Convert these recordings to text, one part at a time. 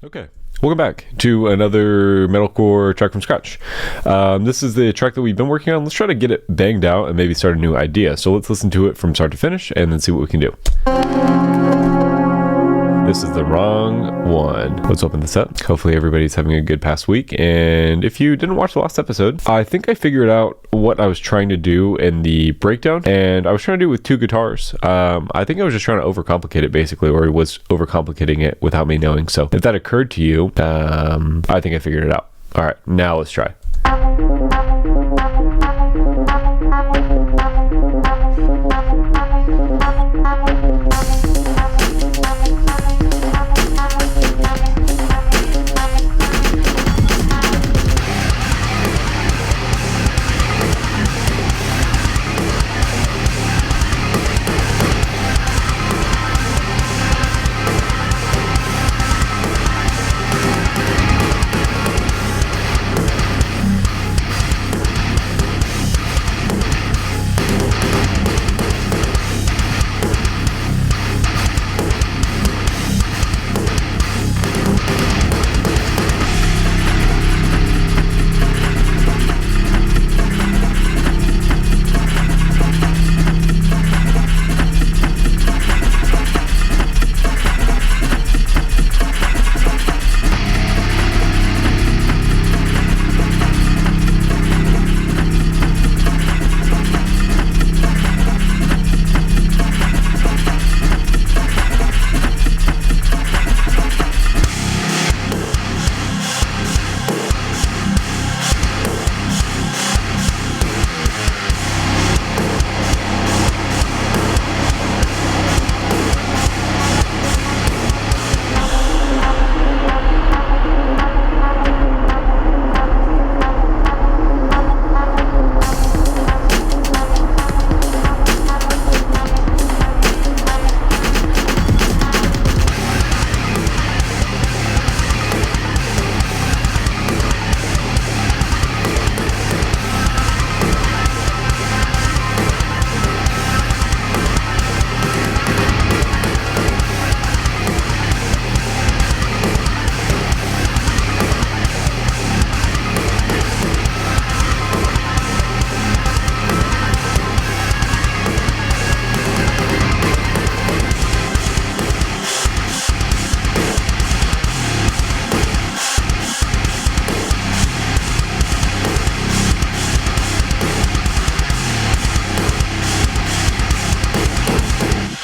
Okay, welcome back to another Metalcore track from scratch. This is the track that we've been working on. Let's try to get it banged out and maybe start a new idea. So let's listen to it from start to finish and then see what we can do. This is the wrong one. Let's open this up. Hopefully everybody's having a good past week. And if you didn't watch the last episode, I think I figured out what I was trying to do in the breakdown. And I was trying to do it with two guitars. I think I was just trying to overcomplicate it basically, or it was overcomplicating it without me knowing. So if that occurred to you, I think I figured it out. All right, now let's try.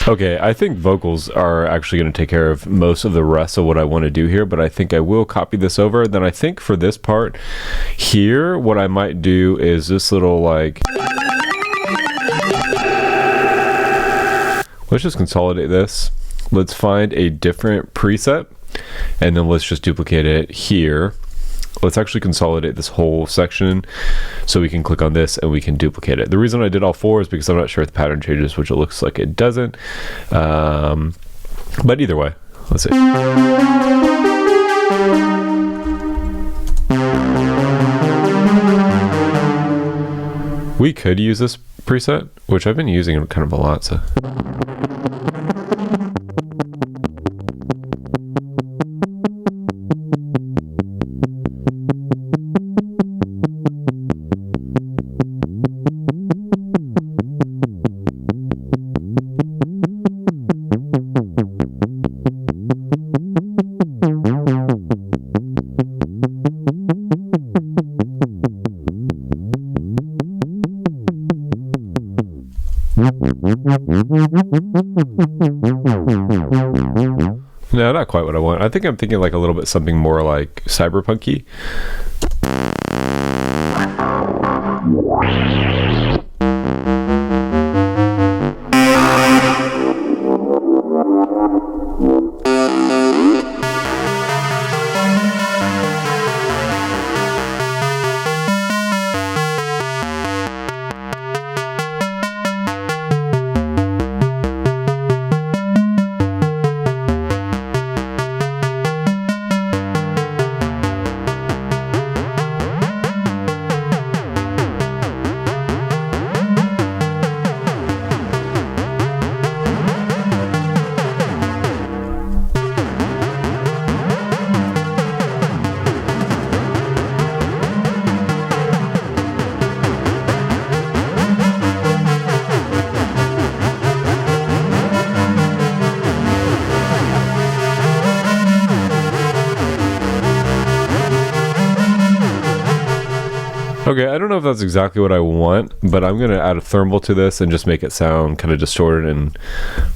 Okay, I think vocals are actually going to take care of most of the rest of what I want to do here, but I think I will copy this over. Then I think for this part here, what I might do is this little like... Let's just consolidate this. Let's find a different preset, and then let's just duplicate it here. Let's actually consolidate this whole section so we can click on this and we can duplicate it. The reason I did all four is because I'm not sure if the pattern changes, which it looks like it doesn't. But either way, let's see. We could use this preset, which I've been using it kind of a lot. So. No, not quite what I want. I think I'm thinking like a little bit something more like cyberpunky. Okay, I don't know if that's exactly what I want, but I'm going to add a thermal to this and just make it sound kind of distorted and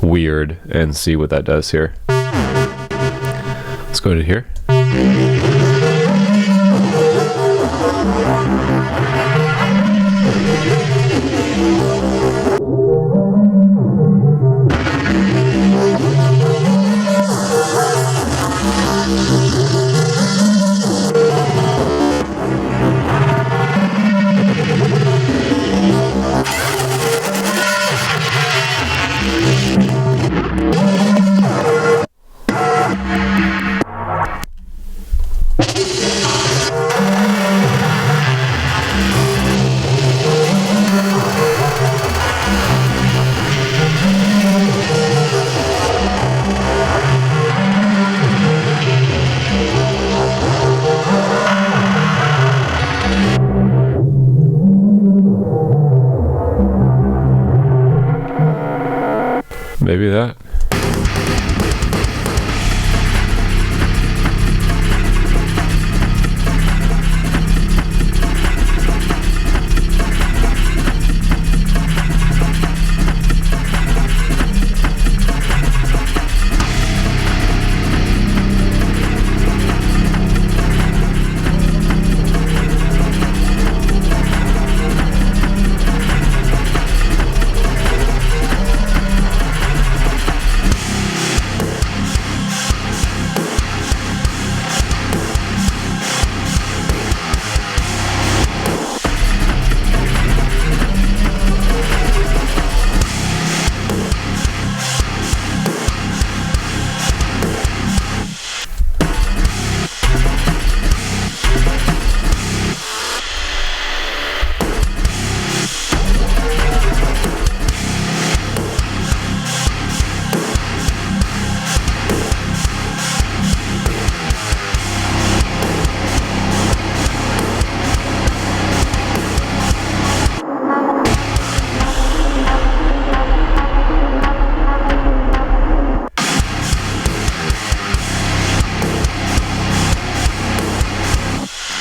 weird and see what that does here. Let's go to here. Maybe that.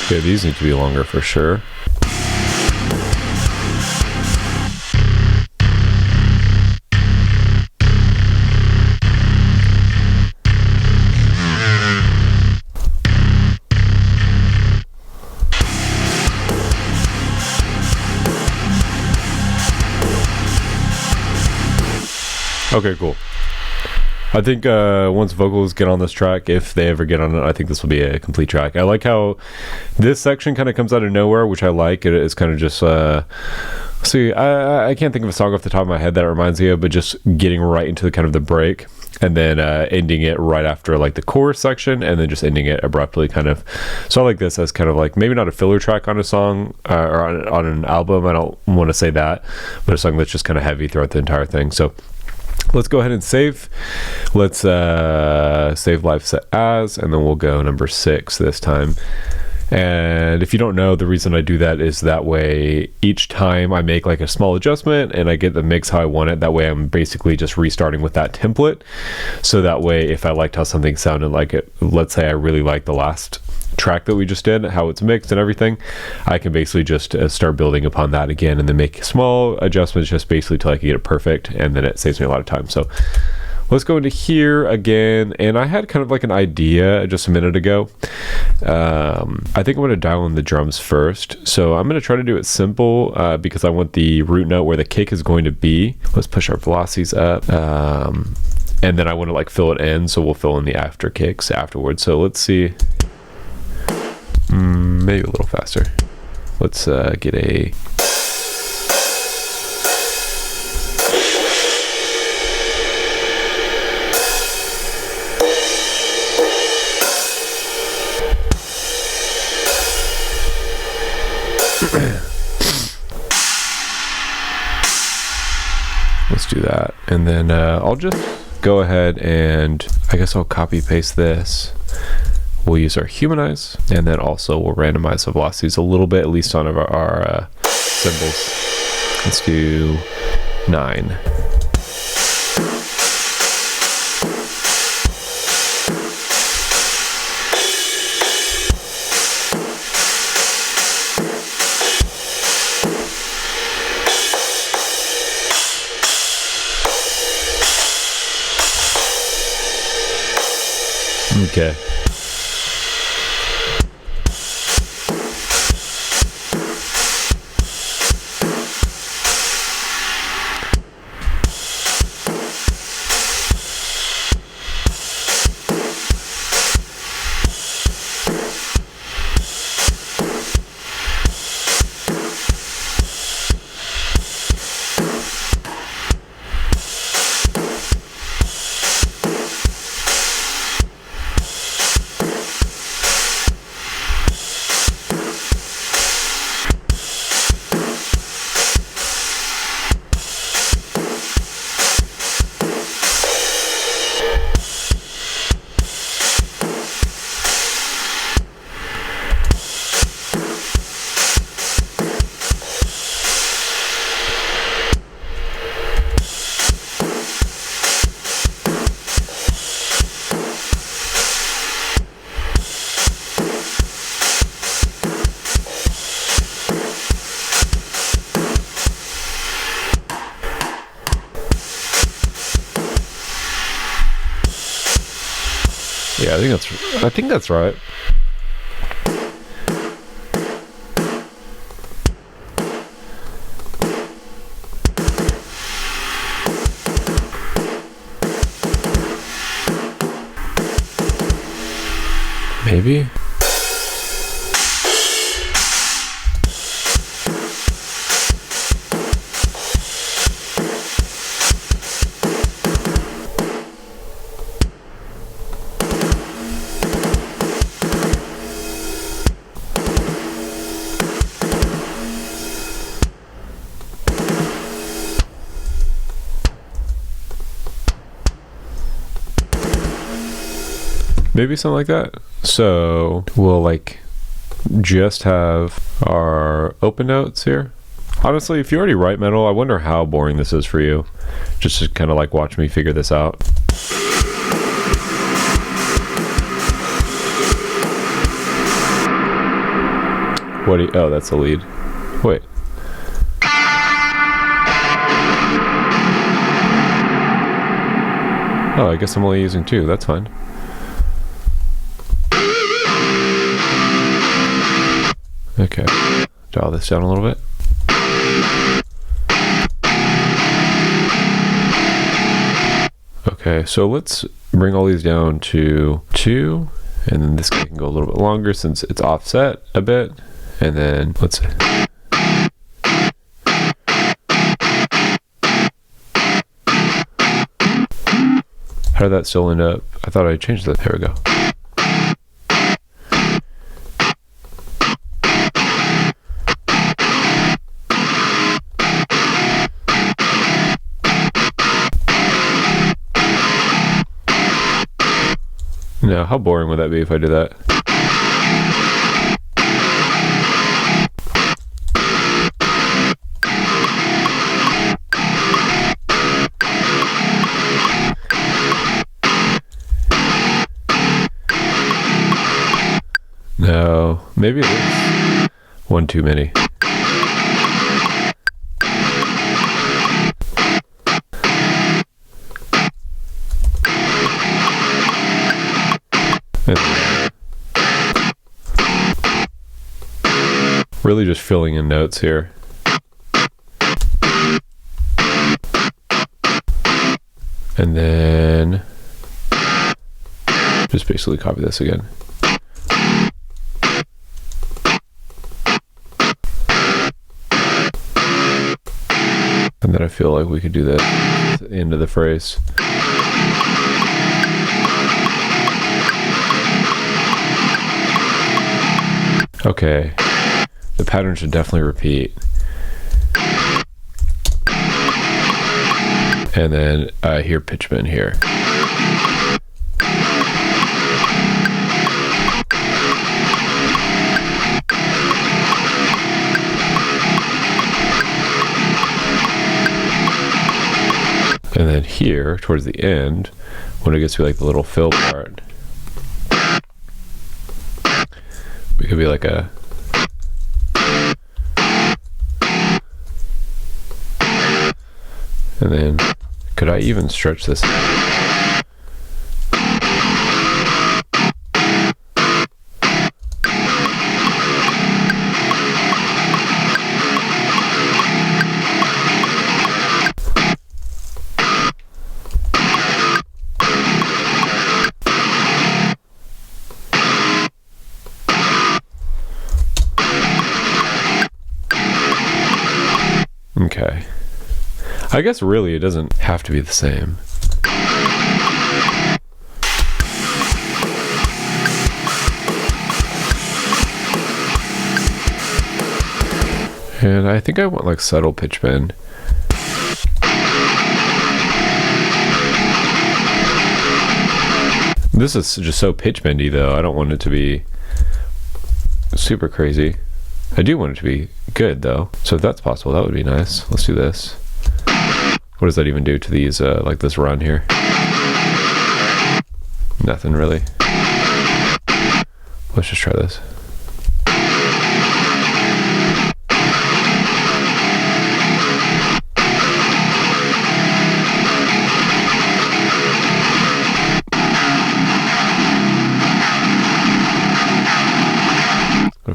Okay, these need to be longer for sure. Okay, cool. I think once vocals get on this track, if they ever get on it, I think this will be a complete track. I like how this section kind of comes out of nowhere, which I like. It is kind of just see, I can't think of a song off the top of my head that it reminds me of, but just getting right into the kind of the break and then ending it right after like the chorus section and then just ending it abruptly kind of. So I like this as kind of like maybe not a filler track on a song or on an album. I don't want to say that, but a song that's just kind of heavy throughout the entire thing. So let's go ahead and save. Let's save live set as, and then we'll go number 6 this time. And if you don't know, the reason I do that is that way each time I make like a small adjustment and I get the mix how I want it, that way I'm basically just restarting with that template. So that way if I liked how something sounded, like it, let's say I really like the last track that we just did, how it's mixed and everything, I can basically just start building upon that again and then make small adjustments just basically till I can get it perfect, and then it saves me a lot of time. So let's go into here again, and I had kind of like an idea just a minute ago. I think I'm going to dial in the drums first, so I'm going to try to do it simple because I want the root note where the kick is going to be. Let's push our velocities up, and then I want to like fill it in, so we'll fill in the after kicks afterwards. So let's see, maybe a little faster. Let's get a let's do that, and then I'll just go ahead and I guess I'll copy paste this. We'll use our humanize, and then also we'll randomize the velocities a little bit, at least on our cymbals. Let's do 9. I think that's right. Maybe. Maybe something like that. So we'll like just have our open notes here. Honestly, if you already write metal, I wonder how boring this is for you. Just to kind of like watch me figure this out. What do you, oh, that's the lead. Wait. Oh, I guess I'm only using 2. That's fine. Okay, dial this down a little bit. Okay, so let's bring all these down to 2, and then this guy can go a little bit longer since it's offset a bit. And then let's see. How did that still end up? I thought I changed that. There we go. Now, how boring would that be if I did that? No, maybe it is one too many. Really just filling in notes here. And then just basically copy this again. And then I feel like we could do that at the end of the phrase. Okay, the pattern should definitely repeat. And then I hear pitch bend here. And then here, towards the end, when it gets to like the little fill part, it could be like a and then could I even stretch this? Okay. I guess really it doesn't have to be the same. And I think I want like subtle pitch bend. This is just so pitch bendy though. I don't want it to be super crazy. I do want it to be good though. So if that's possible, that would be nice. Let's do this. What does that even do to these, like this run here? Nothing really. Let's just try this.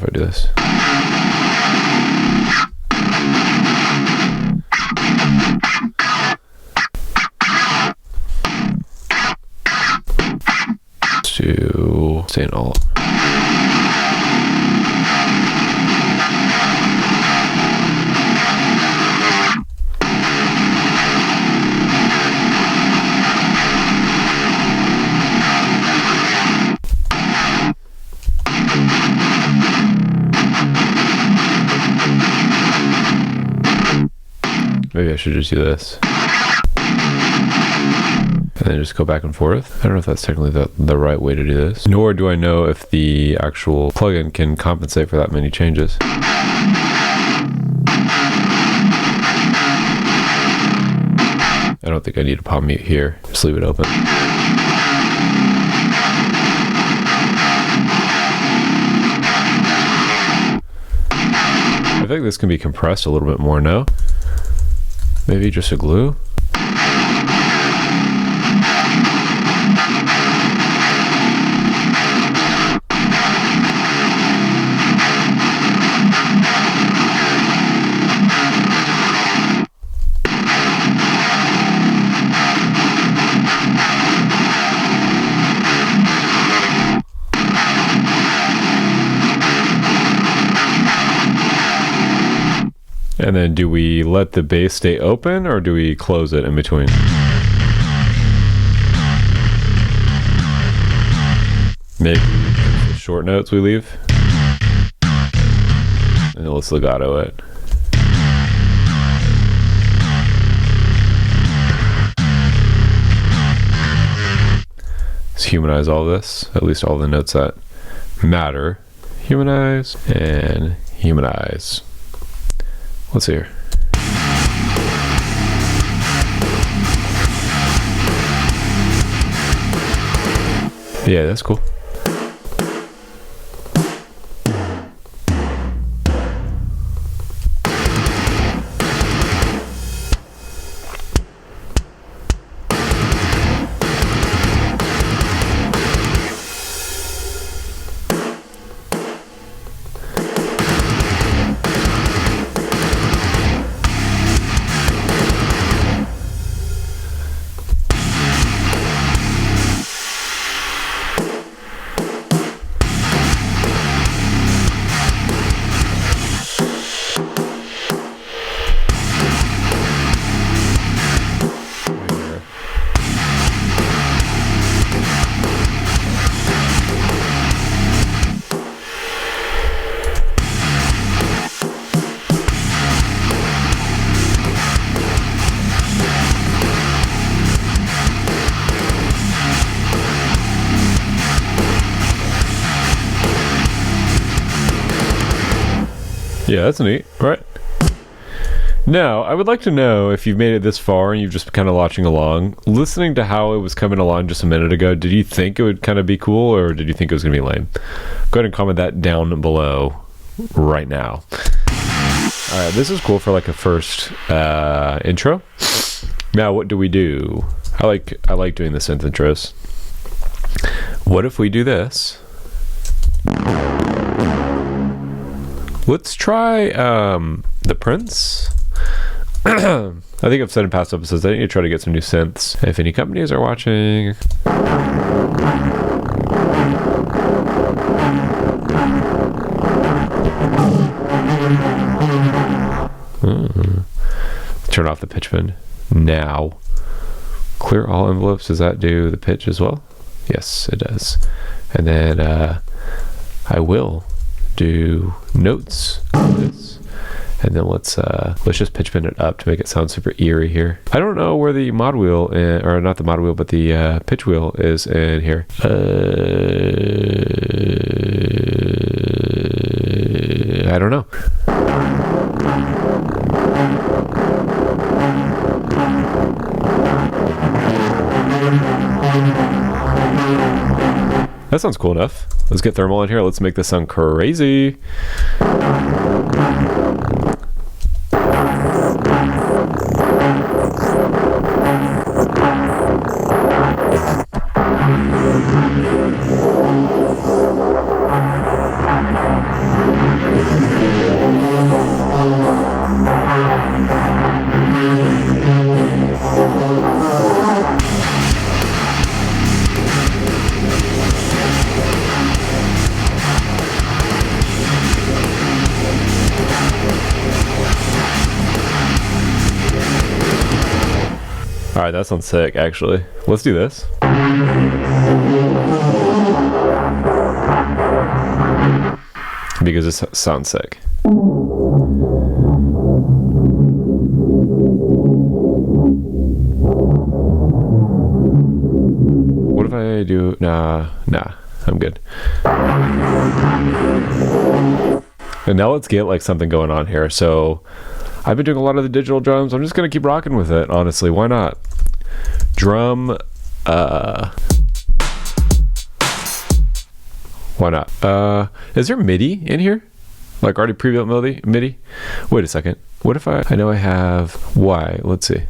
if I do this? To stay in alt. Maybe I should just do this. And then just go back and forth. I don't know if that's technically the right way to do this. Nor do I know if the actual plugin can compensate for that many changes. I don't think I need a palm mute here. Just leave it open. I think this can be compressed a little bit more, no? Maybe just a glue? And then do we let the base stay open or do we close it in between? Maybe the short notes we leave. And then let's legato it. Let's humanize all this, at least all the notes that matter. Humanize and humanize. Let's see here. Yeah, that's cool. Yeah, that's neat, right? Now, I would like to know if you've made it this far and you've just kind of watching along, listening to how it was coming along just a minute ago, did you think it would kind of be cool or did you think it was going to be lame? Go ahead and comment that down below right now. Alright, this is cool for like a first intro. Now, what do we do? I like doing the synth intros. What if we do this? Let's try the Prince. I think I've said in past episodes I need to try to get some new synths. If any companies are watching, turn off the pitch bend now. Clear all envelopes. Does that do the pitch as well? Yes, it does. And then I will do notes on this, and then let's just pitch bend it up to make it sound super eerie here. I don't know where the mod wheel or not the mod wheel but the pitch wheel is in here. I don't know. That sounds cool enough. Let's get thermal in here. Let's make this sound crazy. All right, that sounds sick, actually. Let's do this. Because this sounds sick. What if I do? Nah, I'm good. And now let's get like something going on here. So I've been doing a lot of the digital drums. I'm just gonna keep rocking with it, honestly. Why not? Drum, why not? Is there MIDI in here? Like already pre-built MIDI? Wait a second. What if I know I have Y. Let's see.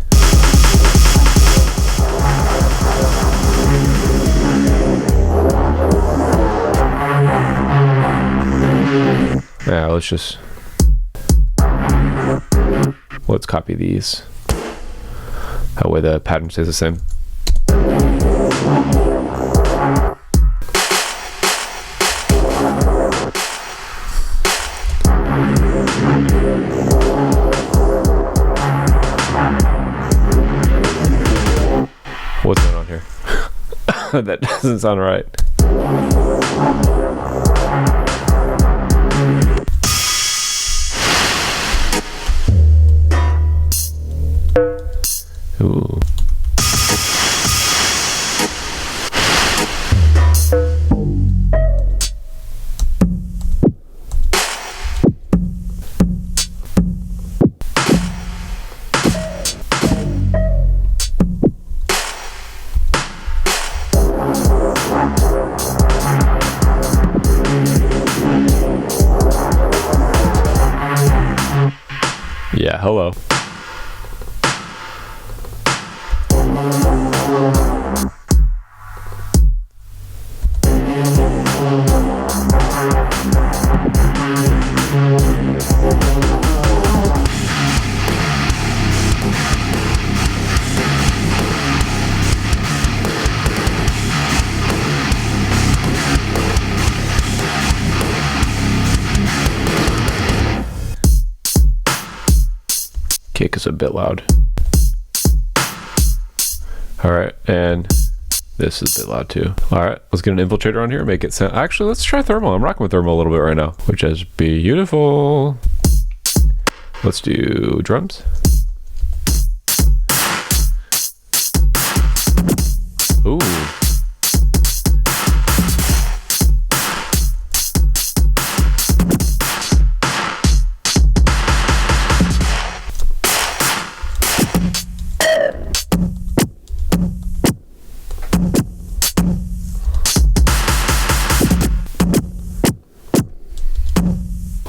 Yeah, let's copy these. That way the pattern stays the same. What's going on here? That doesn't sound right. Ooh. Yeah, hello. Kick is a bit loud. Alright, and this is a bit loud too. Alright, let's get an infiltrator on here, make it sound. Actually, let's try thermal. I'm rocking with thermal a little bit right now, which is beautiful. Let's do drums. Ooh.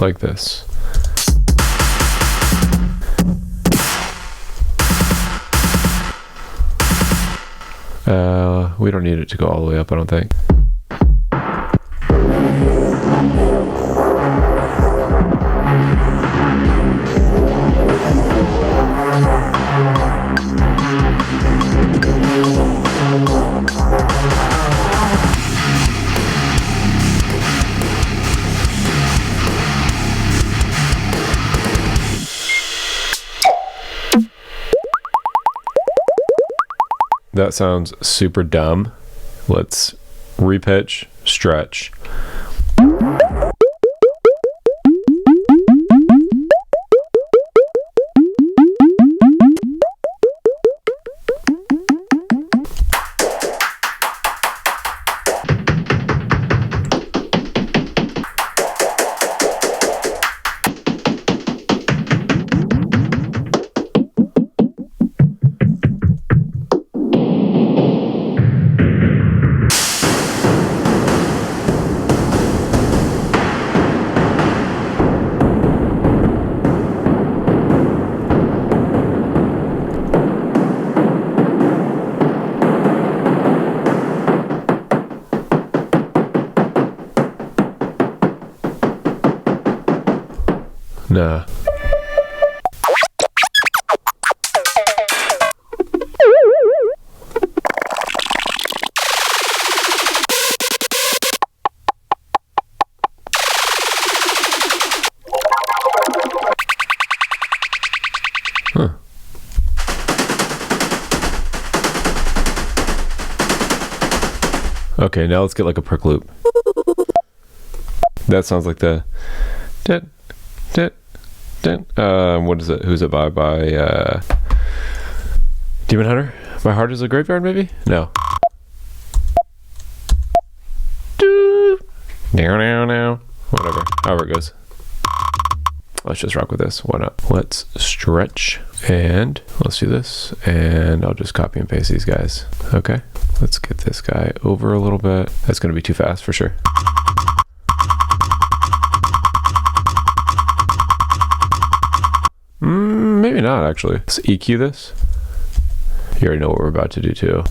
Like this. We don't need it to go all the way up, I don't think. That sounds super dumb. Let's repitch, stretch. Nah. Huh. Okay, now let's get like a perk loop. That sounds like the what is it? Who's it by? By Demon Hunter? My Heart is a Graveyard, maybe? No. Now. Whatever. However it goes. Let's just rock with this. Why not? Let's stretch and let's do this. And I'll just copy and paste these guys. Okay. Let's get this guy over a little bit. That's going to be too fast for sure. Maybe not actually. Let's EQ this. You already know what we're about to do too.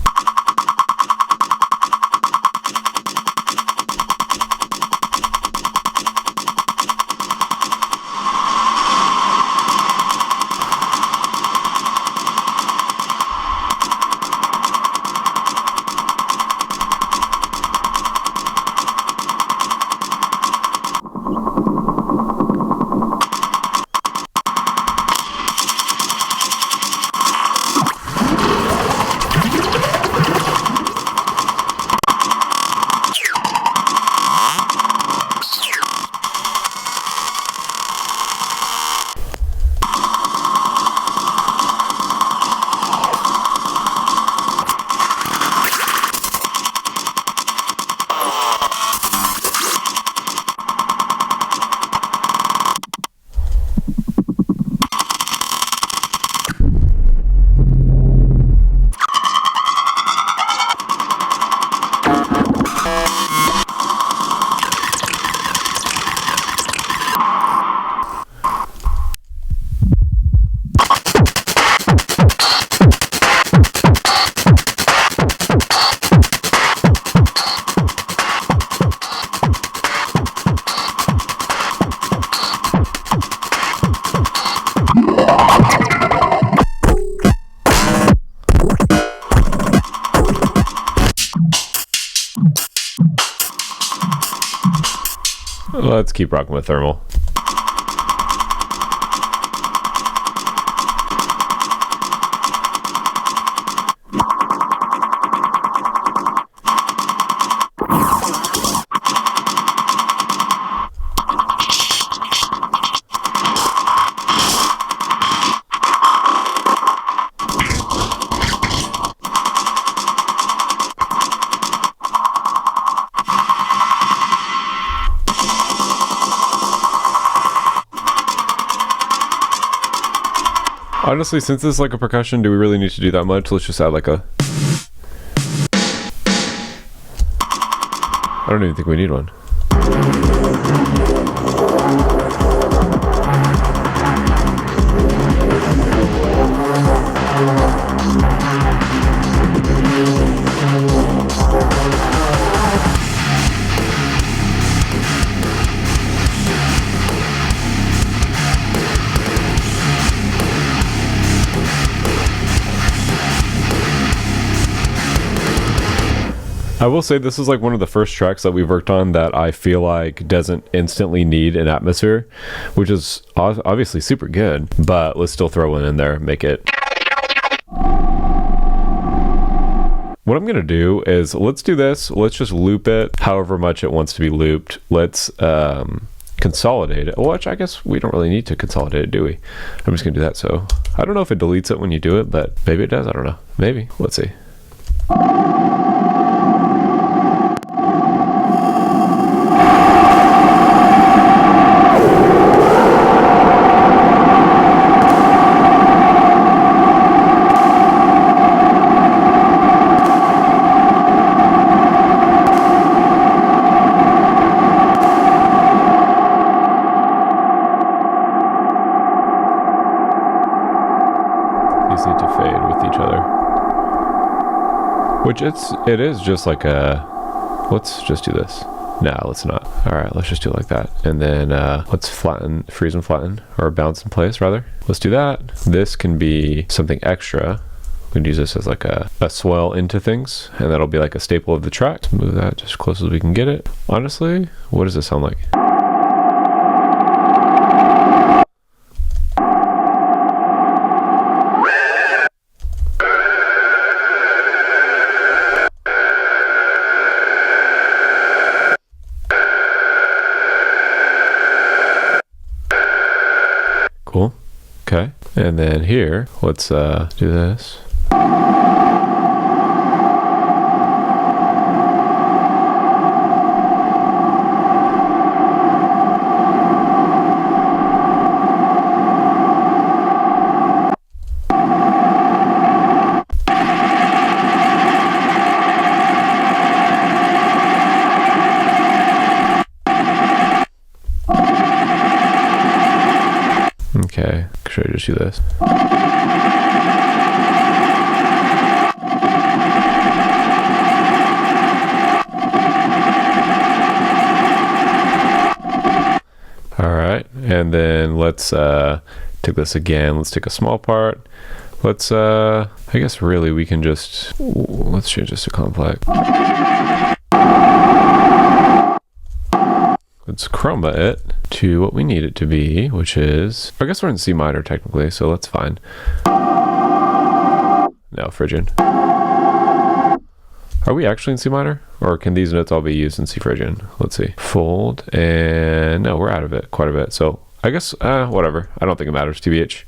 Let's keep rocking with thermal. Honestly, since this is like a percussion, do we really need to do that much? Let's just add like a... I don't even think we need one. I will say this is like one of the first tracks that we've worked on that I feel like doesn't instantly need an atmosphere, which is obviously super good, but let's still throw one in there, make it. What I'm gonna do is, let's do this, let's just loop it however much it wants to be looped. Let's consolidate it, which I guess we don't really need to consolidate it, do we? I'm just gonna do that. So I don't know if it deletes it when you do it, but maybe it does. I don't know, maybe. Let's see. These need to fade with each other, which it is just like a, let's just do this. Nah, let's not. All right, let's just do it like that. And then let's flatten, freeze and flatten, or bounce in place rather. Let's do that. This can be something extra. We can use this as like a swell into things, and that'll be like a staple of the track. Let's move that just as close as we can get it. Honestly, what does this sound like? Okay, and then here, let's do this. Okay, should I just do this? Alright, and then let's take this again. Let's take a small part. Let's, I guess really we can just, let's change this to complex. Let's chroma it to what we need it to be, which is, I guess we're in C minor technically, so that's fine. No, frigid. Are we actually in C minor? Or can these notes all be used in C frigid? Let's see. Fold, and no, we're out of it quite a bit. So I guess, whatever. I don't think it matters, TBH.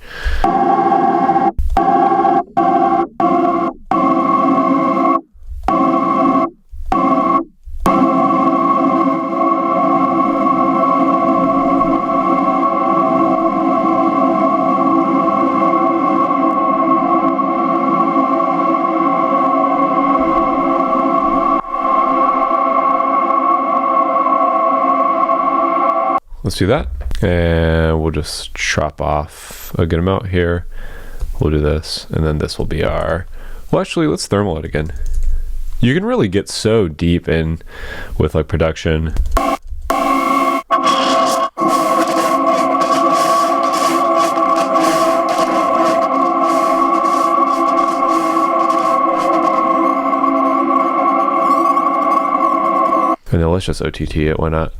Let's do that, and we'll just chop off a good amount here. We'll do this, and then this will be our, well actually let's thermal it again. You can really get so deep in with like production. And then let's just OTT it, why not?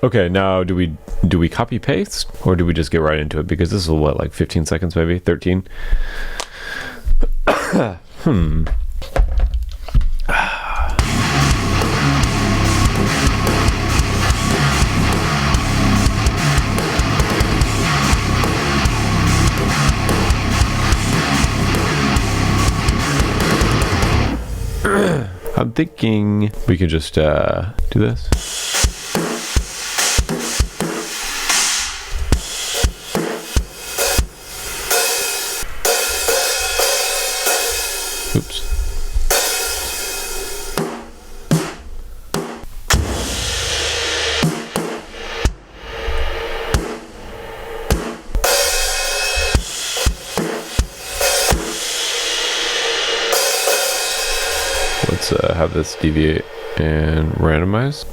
Okay, now do we copy paste or do we just get right into it? Because this is what, like 15 seconds maybe, 13. I'm thinking we could just do this. Oops. Let's have this deviate and randomize.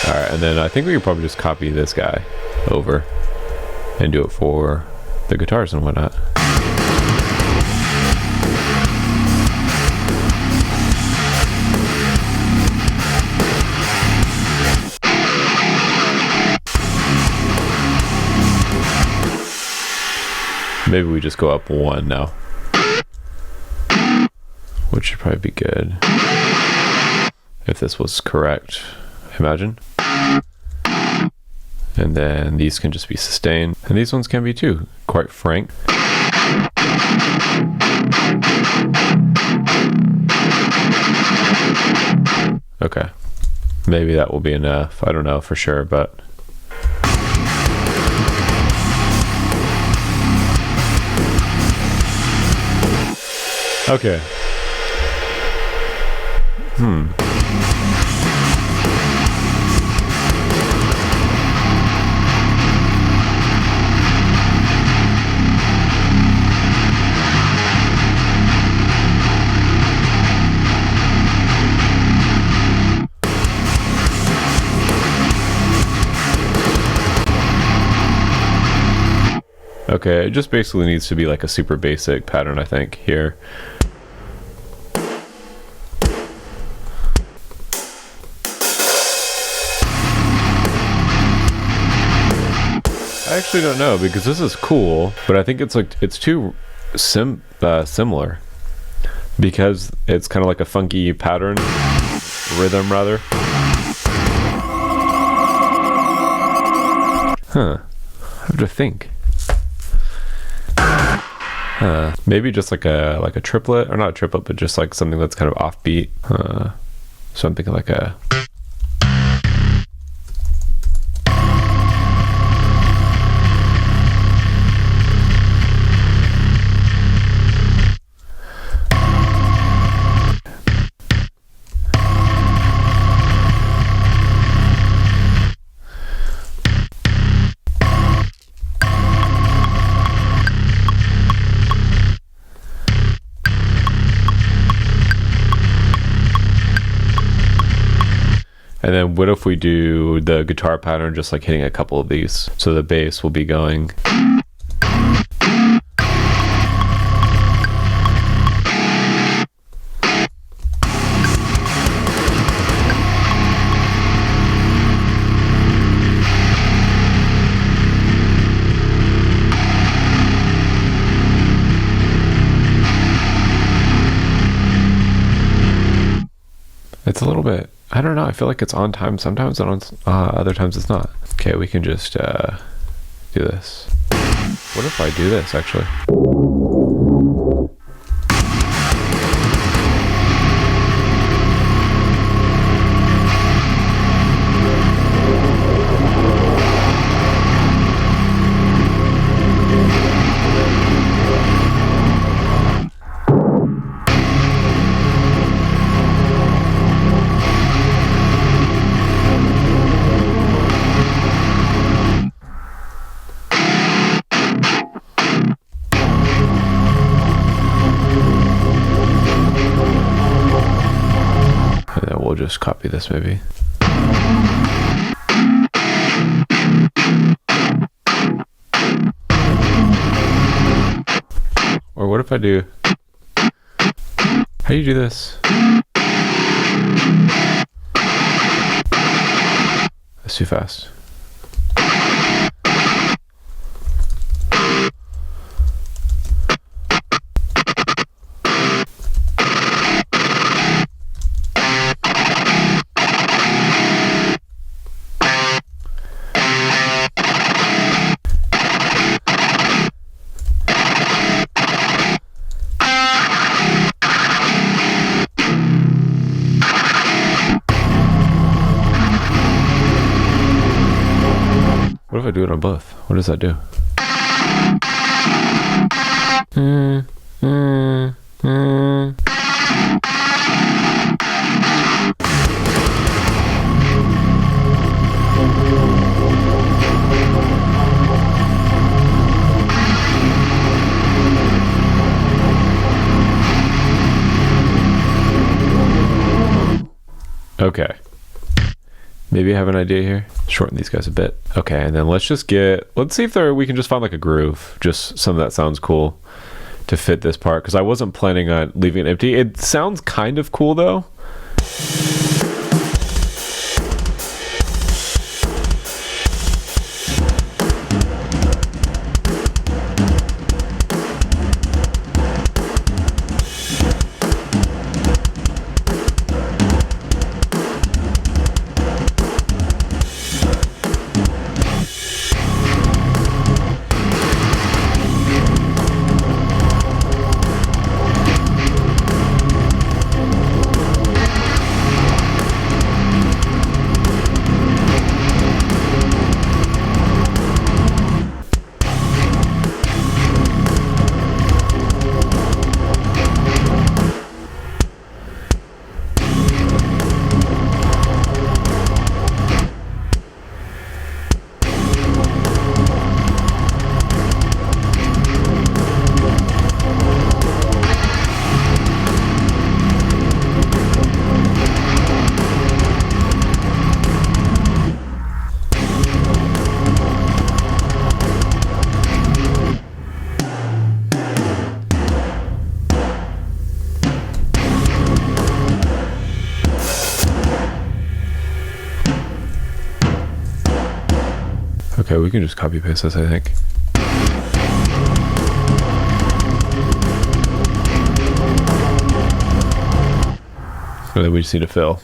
All right, and then I think we could probably just copy this guy over and do it for the guitars and whatnot. Maybe we just go up one now, which should probably be good if this was correct, imagine. And then these can just be sustained, and these ones can be too, quite frank. Okay, maybe that will be enough. I don't know for sure, but okay. Okay, it just basically needs to be like a super basic pattern, I think, here. I actually don't know, because this is cool, but I think it's like, it's too similar, because it's kind of like a funky pattern, rhythm rather. Huh, I have to think. Maybe just like a triplet, or not a triplet, but just like something that's kind of offbeat. So I'm thinking like a... And then what if we do the guitar pattern just like hitting a couple of these? So the bass will be going. It's a little bit, I don't know, I feel like it's on time sometimes, and on other times it's not. Okay, we can just do this. What if I do this, actually? We'll just copy this maybe. Or what if I do... How do you do this? That's too fast. What if I do it on both? What does that do? Okay. Maybe I have an idea here. Shorten these guys a bit. Okay, and then let's see if we can just find like a groove. Just something that sounds cool to fit this part, because I wasn't planning on leaving it empty. It sounds kind of cool though. Okay, we can just copy paste this, I think. So then we just need to fill.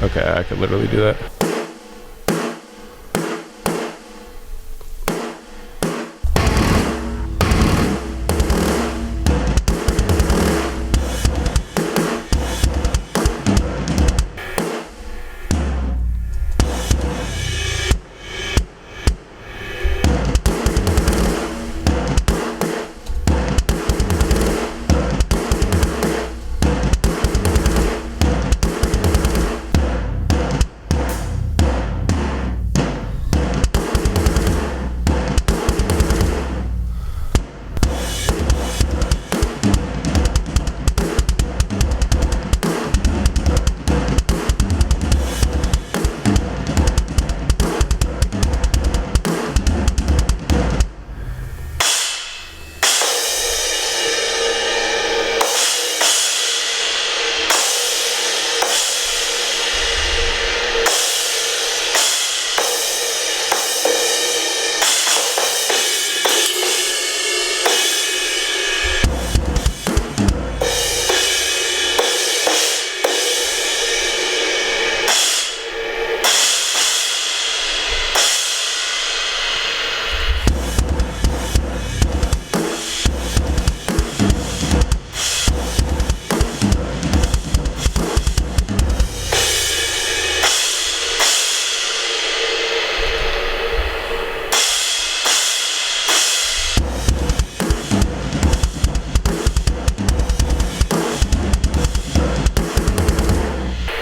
Okay, I could literally do that.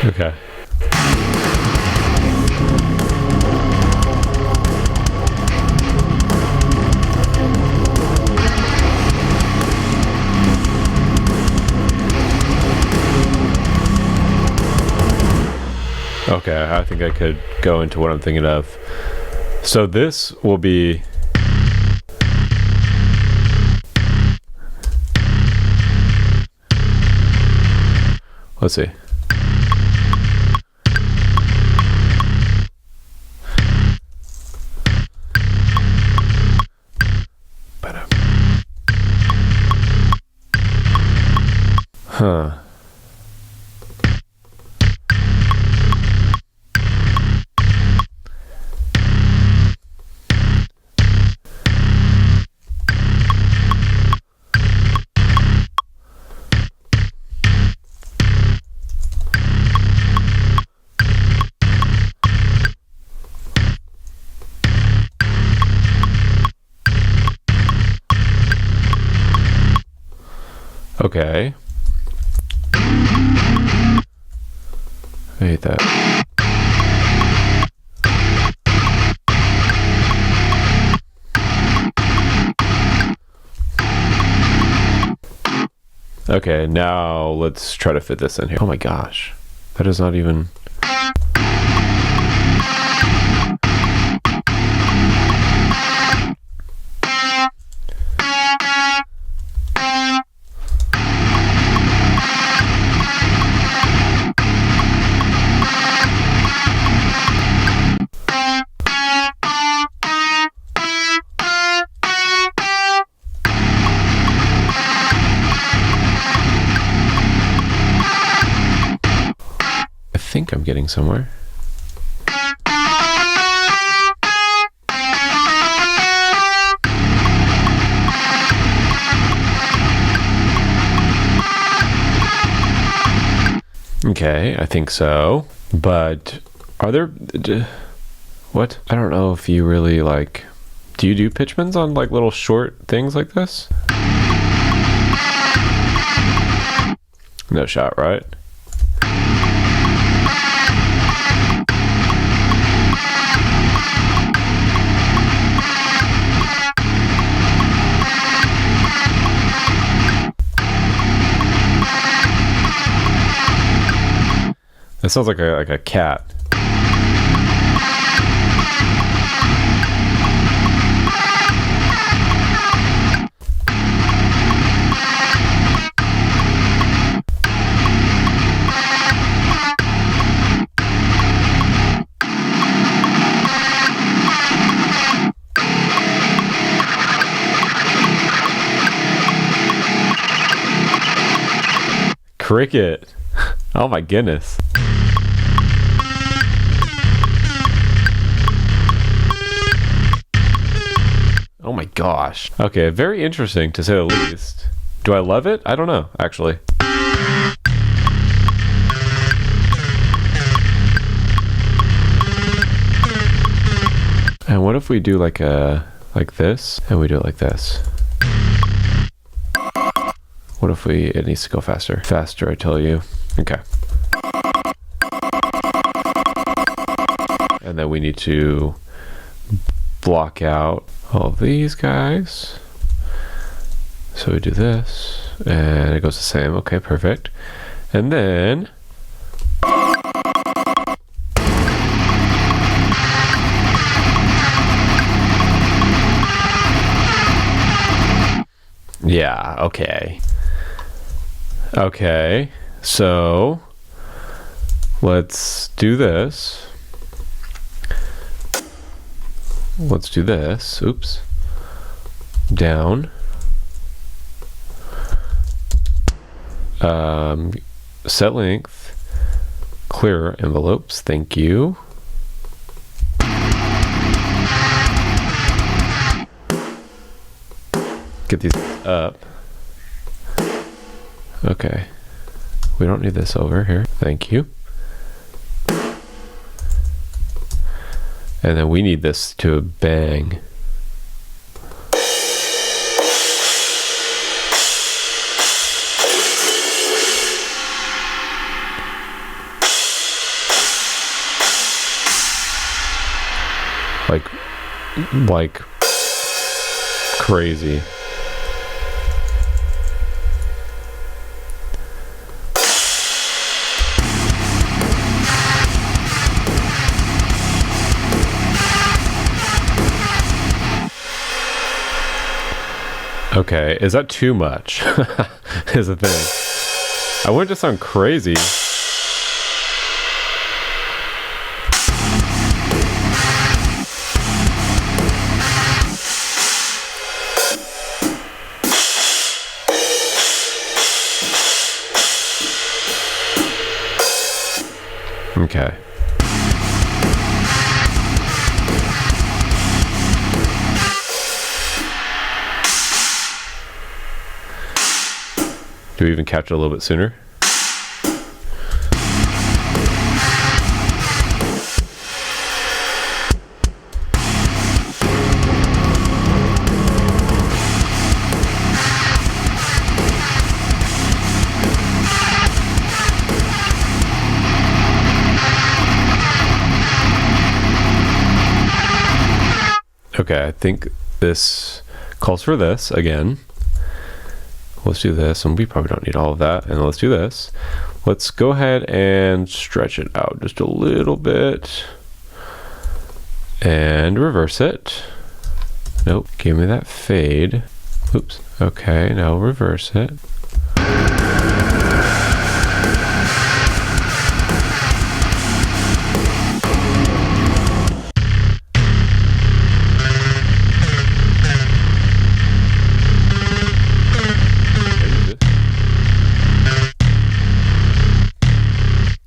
Okay. Okay, I think I could go into what I'm thinking of. So this will be... Let's see. Huh. Okay. I hate that. Okay, now let's try to fit this in here. Oh my gosh. That is not even... I think I'm getting somewhere. Okay, I think so. But are there... What? I don't know if you really like... Do you do pitch bends on like little short things like this? No shot, right? That sounds like a cat. cricket. Oh my goodness. Oh my gosh. Okay, very interesting to say the least. Do I love it? I don't know, actually. And what if we do like this, and we do it like this? What if it needs to go faster? Faster, I tell you. Okay. And then we need to block out all of these guys. So we do this, and it goes the same. Okay, perfect. And then yeah, okay. Okay, so let's do this. Let's do this. Oops. Down. Set length. Clear envelopes. Thank you. Get these up. Okay. We don't need this over here. Thank you. And then we need this to bang. Like crazy. Okay, is that too much? Is the thing. I want it to sound crazy. Okay. Do we even catch it a little bit sooner? Okay, I think this calls for this again. Let's do this, and we probably don't need all of that. And let's do this. Let's go ahead and stretch it out just a little bit and reverse it. Nope, give me that fade. Oops. Okay, now reverse it.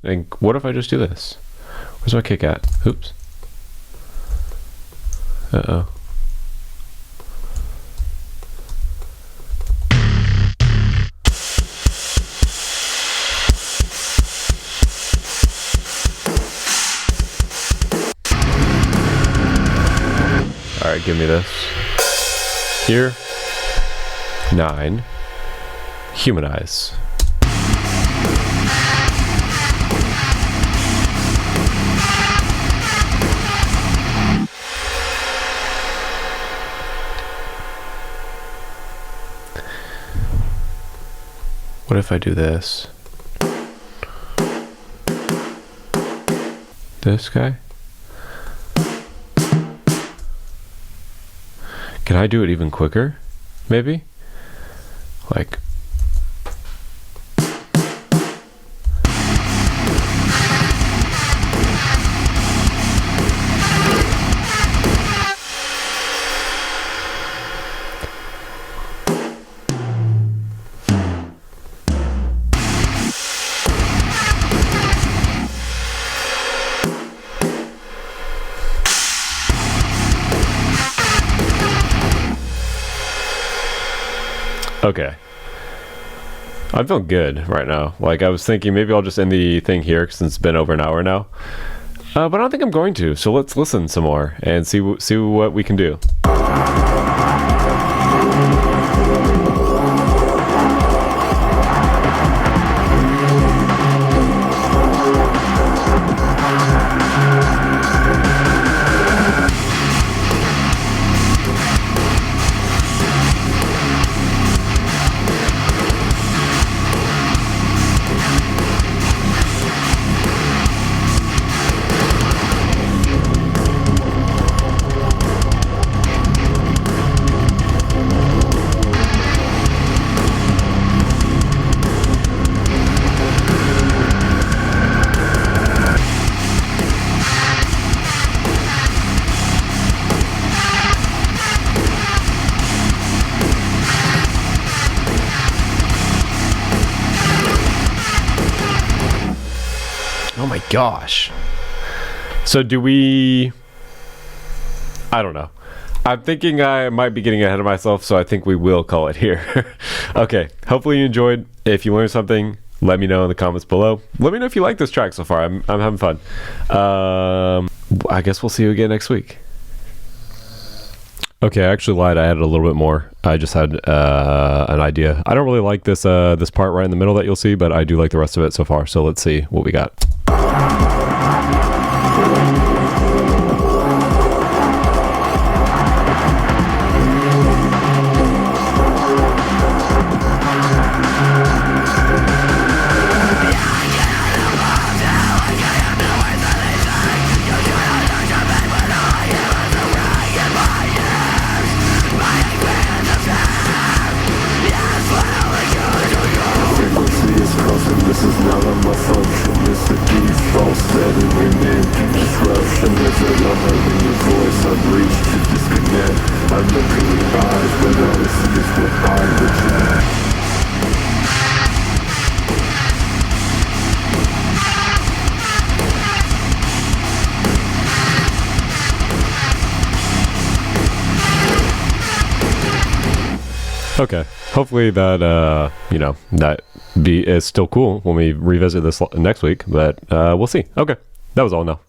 And what if I just do this? Where's my kick at? Oops. Uh-oh. Alright, give me this. Here. 9. Humanize. What if I do this? This guy? Can I do it even quicker? Maybe? Like... Okay. I feel good right now. Like, I was thinking maybe I'll just end the thing here since it's been over an hour now. But I don't think I'm going to. So let's listen some more and see what we can do. Oh my gosh. So do we... I don't know. I'm thinking I might be getting ahead of myself, so I think we will call it here. Okay, hopefully you enjoyed. If you learned something, let me know in the comments below. Let me know if you like this track so far. I'm having fun. I guess we'll see you again next week. Okay, I actually lied. I added a little bit more. I just had an idea. I don't really like this this part right in the middle that you'll see, but I do like the rest of it so far. So let's see what we got. This is not a malfunction, it's a default setting in disruption. There's a lumber in your voice, I've reached to disconnect. I look in your eyes, but all I see is what I reject. Okay, hopefully that you know, that is still cool when we revisit this next week, but we'll see. Okay, that was all now.